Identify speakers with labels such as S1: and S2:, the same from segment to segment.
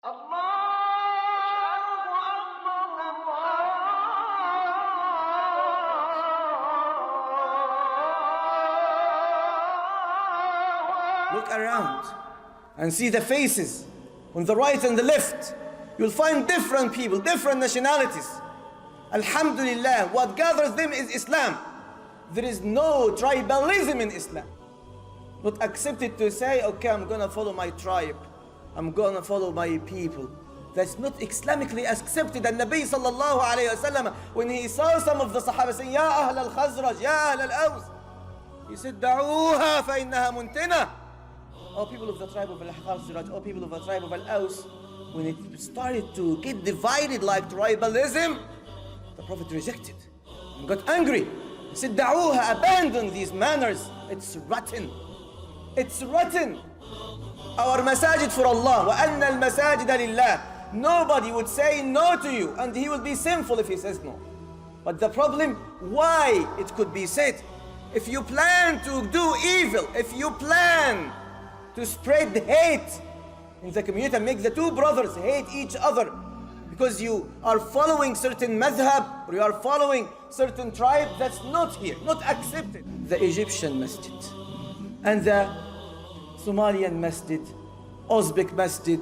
S1: Look around and see the faces on the right and the left. You'll find different people, different nationalities. Alhamdulillah, what gathers them is Islam. There is no tribalism in Islam. Not accepted to say, okay, I'm gonna follow my tribe. I'm gonna follow my people. That's not Islamically accepted. And Nabi sallallahu alayhi wasallam, when he saw some of the Sahaba saying, Ya Ahl al-Khazraj, Ya Ahl al-Aws, he said, Da'uha fa innaha muntina. Oh, people of the tribe of al-Khazraj, oh, people of the tribe of al-Aws. When it started to get divided like tribalism, the Prophet rejected and got angry. He said, Da'uha, abandon these manners. It's rotten. It's rotten. Our masajid for Allah. Wa anna al-masajida lillah. Nobody would say no to you, and he will be sinful if he says no. But the problem, why it could be said, if you plan to do evil, if you plan to spread hate in the community and make the two brothers hate each other because you are following certain madhab or you are following certain tribe, that's not here, not accepted. The Egyptian masjid and the Somalian masjid, Uzbek masjid,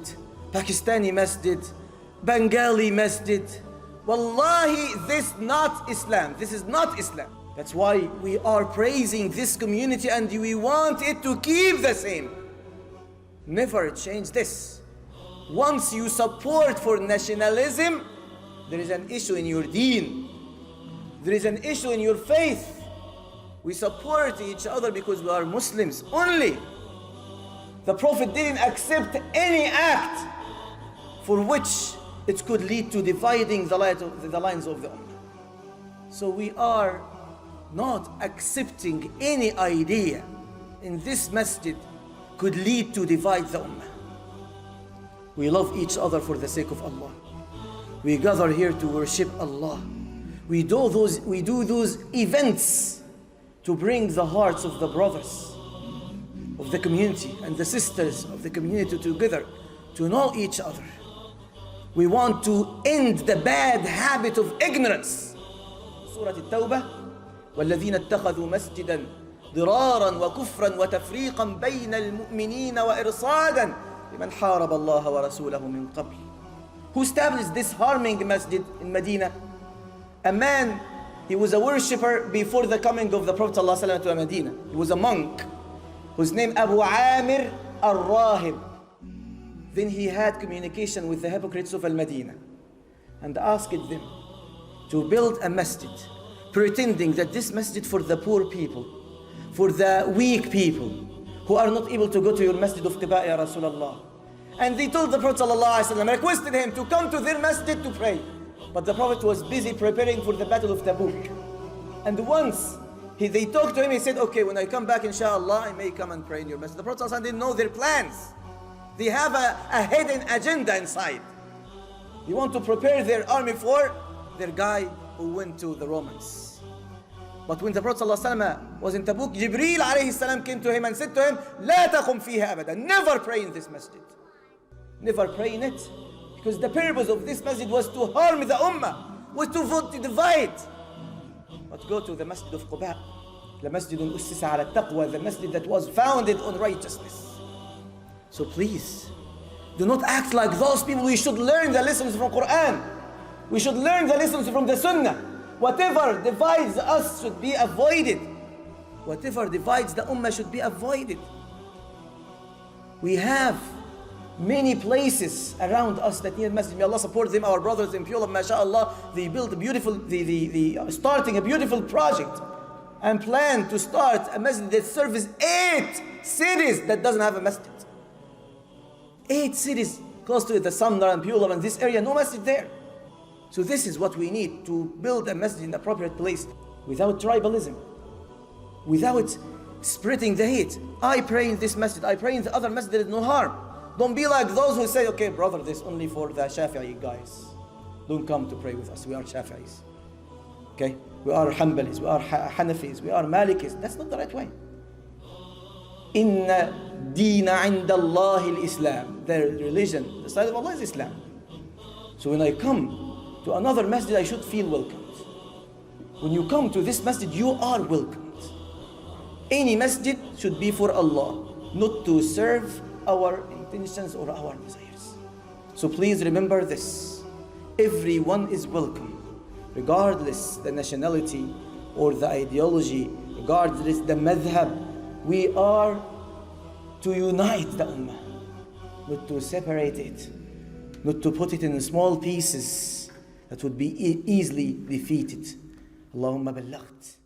S1: Pakistani masjid, Bengali masjid. Wallahi, this not Islam. This is not Islam. That's why we are praising this community and we want it to keep the same. Never change this. Once you support for nationalism, there is an issue in your deen. There is an issue in your faith. We support each other because we are Muslims only. The Prophet didn't accept any act for which it could lead to dividing the lines of the Ummah. So we are not accepting any idea in this masjid could lead to divide the Ummah. We love each other for the sake of Allah. We gather here to worship Allah. We do those events to bring the hearts of the brothers of the community and the sisters of the community together to know each other. We want to end the bad habit of ignorance. Surah At-Tawbah, وَالَّذِينَ اتَّخَذُوا مَسْجِدًا ضِرَارًا وَكُفْرًا وَتَفْرِيقًا بَيْنَ الْمُؤْمِنِينَ وَإِرْصَادًا لِمَنْ حَارَبَ اللَّهَ وَرَسُولَهُ مِنْ قَبْلِ. Who established this harming masjid in Medina? A man, he was a worshipper before the coming of the Prophet ﷺ to Medina. He was a monk whose name Abu Amir al-Rahib. Then he had communication with the hypocrites of Al-Madinah and asked them to build a masjid, pretending that this masjid for the poor people, for the weak people who are not able to go to your masjid of Quba, ya Rasulullah. And they told the Prophet ﷺ, requested him to come to their masjid to pray. But the Prophet was busy preparing for the battle of Tabuk. And once they talked to him, he said, okay, when I come back, inshallah, I may come and pray in your masjid. The Prophet ﷺ didn't know their plans. They have a hidden agenda inside. They want to prepare their army for their guy who went to the Romans. But when the Prophet ﷺ was in Tabuk, Jibreel alayhi salam came to him and said to him, لا تقم فيها أبدا. Never pray in this masjid. Never pray in it. Because the purpose of this masjid was to harm the Ummah, was to divide. But go to the masjid of Quba, the masjid أسس على التقوى, the masjid that was founded on righteousness. So please, do not act like those people. We should learn the lessons from Quran. We should learn the lessons from the Sunnah. Whatever divides us should be avoided. Whatever divides the Ummah should be avoided. We have many places around us that need masjid. May Allah support them, our brothers in Pula, mashallah. They built a beautiful, starting a beautiful project and plan to start a masjid that serves 8 cities that doesn't have a masjid. 8 cities close to the Samnar and Pula and this area, no masjid there. So this is what we need, to build a masjid in the appropriate place without tribalism, without spreading the hate. I pray in this masjid, I pray in the other masjid, there is no harm. Don't be like those who say, okay, brother, this is only for the Shafi'i guys. Don't come to pray with us, we are Shafi'is. Okay? We are Hanbalis, we are Hanafis, we are Malikis. That's not the right way. Inna deena inda Allahi al-Islam. Their religion, the side of Allah is Islam. So when I come to another masjid, I should feel welcomed. When you come to this masjid, you are welcomed. Any masjid should be for Allah, not to serve our intentions or our desires. So please remember this. Everyone is welcome, regardless the nationality or the ideology, regardless the madhab. We are to unite the ummah, not to separate it, not to put it in small pieces that would be easily defeated. Allahumma ballaght.